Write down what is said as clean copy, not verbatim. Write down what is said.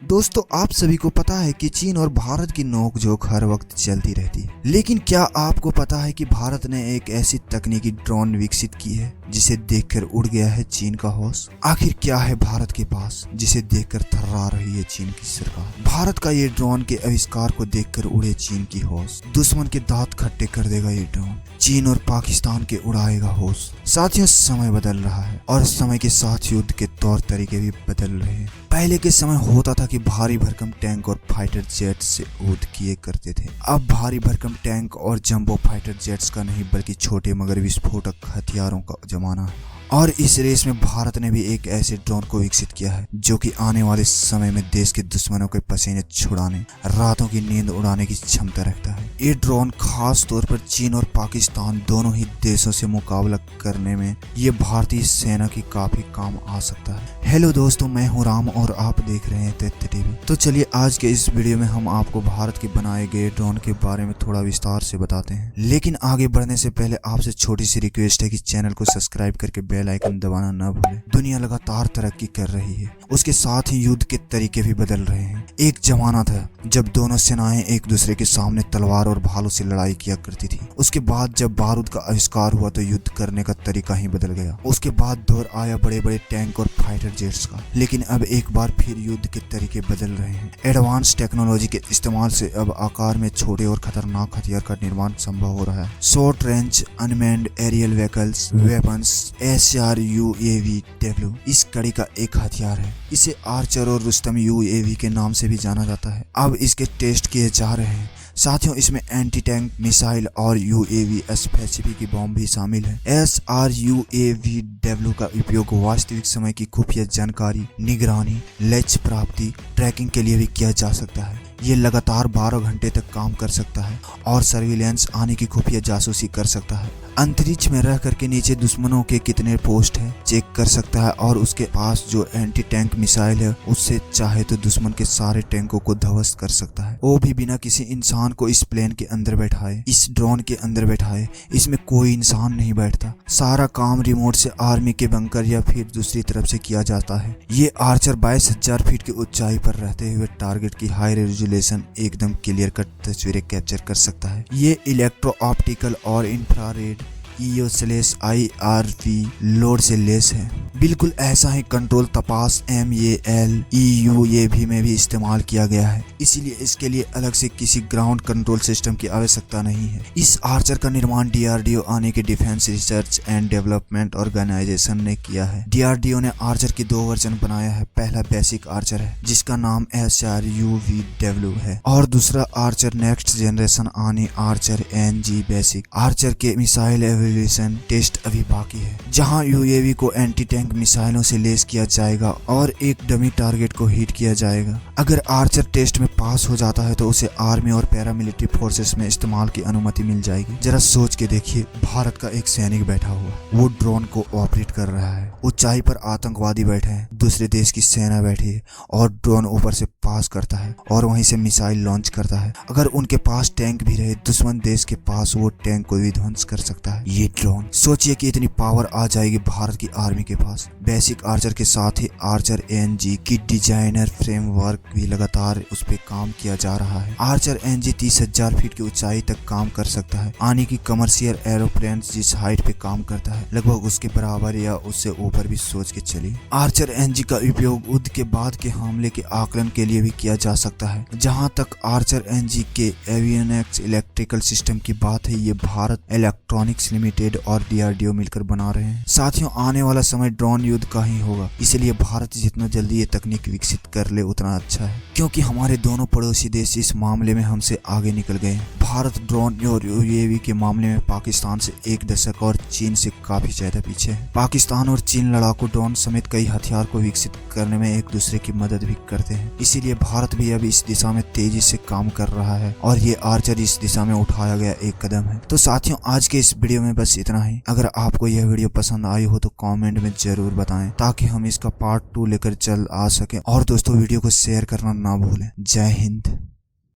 दोस्तों आप सभी को पता है कि चीन और भारत की नोकझोंक हर वक्त चलती रहती है, लेकिन क्या आपको पता है कि भारत ने एक ऐसी तकनीकी ड्रोन विकसित की है जिसे देखकर उड़ गया है चीन का होश। आखिर क्या है भारत के पास जिसे देखकर थर्रा रही है चीन की सरकार। भारत का ये ड्रोन के आविष्कार को देखकर उड़े चीन की होश। दुश्मन के दांत खट्टे कर देगा ये ड्रोन, चीन और पाकिस्तान के उड़ाएगा होश। साथियों समय बदल रहा है और समय के साथ युद्ध के तौर तरीके भी बदल रहे हैं। पहले के समय होता था कि भारी भरकम टैंक और फाइटर जेट से युद्ध किए करते थे। अब भारी भरकम टैंक और जंबो फाइटर जेट्स का नहीं बल्कि छोटे मगर विस्फोटक हथियारों का जमाना है। और इस रेस में भारत ने भी एक ऐसे ड्रोन को विकसित किया है जो कि आने वाले समय में देश के दुश्मनों के पसीने छुड़ाने, रातों की नींद उड़ाने की क्षमता रखता है। ये ड्रोन खास तौर पर चीन और पाकिस्तान दोनों ही देशों से मुकाबला करने में ये भारतीय सेना की काफी काम आ सकता है। हेलो दोस्तों, मैं हूँ राम और आप देख रहे हैं तथ्य टीवी। तो चलिए आज के इस वीडियो में हम आपको भारत के बनाए गए ड्रोन के बारे में थोड़ा विस्तार से बताते हैं। लेकिन आगे बढ़ने से पहले आपसे छोटी सी रिक्वेस्ट है कि चैनल को सब्सक्राइब करके बेल आइकन दबाना न भूलें। दुनिया लगातार तरक्की कर रही है, उसके साथ ही युद्ध के तरीके भी बदल रहे हैं। एक जमाना था जब दोनों सेनाएं एक दूसरे के सामने तलवार और भालों से लड़ाई किया करती थी। उसके बाद जब बारूद का आविष्कार हुआ तो युद्ध करने का तरीका ही बदल गया। उसके बाद दौर आया बड़े बड़े टैंक और फाइटर जेट्स का। लेकिन अब एक बार फिर युद्ध के तरीके बदल रहे हैं। एडवांस टेक्नोलॉजी के इस्तेमाल से अब आकार में छोटे और खतरनाक हथियार का निर्माण संभव हो रहा है। Short range unmanned aerial vehicles weapons SRUAV इस कड़ी का एक हथियार है। इसे आर्चर और रुस्तम UAV के नाम से भी जाना जाता है। अब इसके टेस्ट किए जा रहे हैं। साथियों इसमें एंटी टैंक मिसाइल और UAV स्पेसिफिक बॉम्ब भी शामिल है। SRUAV का उपयोग वास्तविक समय की खुफिया जानकारी, निगरानी, लक्ष्य प्राप्ति, ट्रैकिंग के लिए भी किया जा सकता है। ये लगातार 12 घंटे तक काम कर सकता है और सर्विलेंस आने की खुफिया जासूसी कर सकता है। अंतरिक्ष में रह करके नीचे दुश्मनों के कितने पोस्ट हैं चेक कर सकता है और उसके पास जो एंटी टैंक मिसाइल है उससे चाहे तो दुश्मन के सारे टैंकों को ध्वस्त कर सकता है, वो भी बिना किसी इंसान को इस प्लेन के अंदर बैठाए, इस ड्रोन के अंदर बैठाए। इसमें कोई इंसान नहीं बैठता, सारा काम रिमोट से आर्मी के बंकर या फिर दूसरी तरफ से किया जाता है। ये आर्चर 22,000 फीट की ऊंचाई पर रहते हुए टारगेट की हाई रेजोल्यूशन एकदम क्लियर कट तस्वीरें कैप्चर कर सकता है। ये इलेक्ट्रो ऑप्टिकल और इंफ्रारेड EO/IRV लोड से लेस है। बिल्कुल ऐसा ही कंट्रोल तपास MAL EUAV में भी इस्तेमाल किया गया है, इसीलिए इसके लिए अलग से किसी ग्राउंड कंट्रोल सिस्टम की आवश्यकता नहीं है। इस आर्चर का निर्माण DRDO यानी कि defence research and development organisation ने किया है। DRDO ने आर्चर की 2 वर्जन बनाया है। पहला बेसिक आर्चर है जिसका नाम SRUVW है और दूसरा आर्चर नेक्स्ट जनरेशन यानी आर्चर NG बेसिक। आर्चर के मिसाइल एवोल्यूशन टेस्ट अभी बाकी है, जहां UAV को एंटी टैंक मिसाइलों से लेस किया जाएगा और एक डमी टारगेट को हिट किया जाएगा। अगर आर्चर टेस्ट में पास हो जाता है तो उसे आर्मी और पैरामिलिट्री फोर्सेस में इस्तेमाल की अनुमति मिल जाएगी। जरा सोच के देखिए, भारत का एक सैनिक बैठा हुआ, वो ड्रोन को ऑपरेट कर रहा है। ऊंचाई पर आतंकवादी बैठे हैं, दूसरे देश की सेना बैठी है और ड्रोन ऊपर से पास करता है और वहीं से मिसाइल लॉन्च करता है। अगर उनके पास टैंक भी रहे, दुश्मन देश के पास वो टैंक को भी ध्वंस कर सकता है। ये ड्रोन सोचिए कि इतनी पावर आ जाएगी भारत की आर्मी के पास। बेसिक आर्चर के साथ ही आर्चर NG की डिजाइनर फ्रेमवर्क भी लगातार उस पे काम किया जा रहा है। आर्चर NG 30,000 फीट की ऊंचाई तक काम कर सकता है, यानी कि कमर्शियल एरोप्लेन जिस हाइट पे काम करता है लगभग उसके बराबर या उससे ऊपर भी सोच के चलिए। आर्चर NG का उपयोग युद्ध के बाद के हमले के आकलन के लिए भी किया जा सकता है। जहां तक आर्चर NG के एवियोनिक्स इलेक्ट्रिकल सिस्टम की बात है, ये भारत इलेक्ट्रॉनिक्स लिमिटेड और DRDO मिलकर बना रहे हैं। साथियों आने वाला समय ड्रोन युद्ध का ही होगा, इसलिए भारत जितना जल्दी ये तकनीक विकसित कर ले उतना अच्छा है, क्योंकि हमारे दोनों पड़ोसी देश इस मामले में हमसे आगे निकल गए हैं। भारत ड्रोन और UAV के मामले में पाकिस्तान से 1 दशक और चीन से काफी ज्यादा पीछे है। पाकिस्तान और चीन लड़ाकू ड्रोन समेत कई हथियार को विकसित करने में एक दूसरे की मदद भी करते हैं, इसीलिए भारत भी अब इस दिशा में तेजी से काम कर रहा है और ये आर्चर इस दिशा में उठाया गया एक कदम है। तो साथियों आज के इस वीडियो में बस इतना ही। अगर आपको यह वीडियो पसंद आई हो तो कमेंट में जरूर बताएं ताकि हम इसका पार्ट 2 लेकर चल आ सके। और दोस्तों वीडियो को शेयर करना ना भूलें। जय हिंद।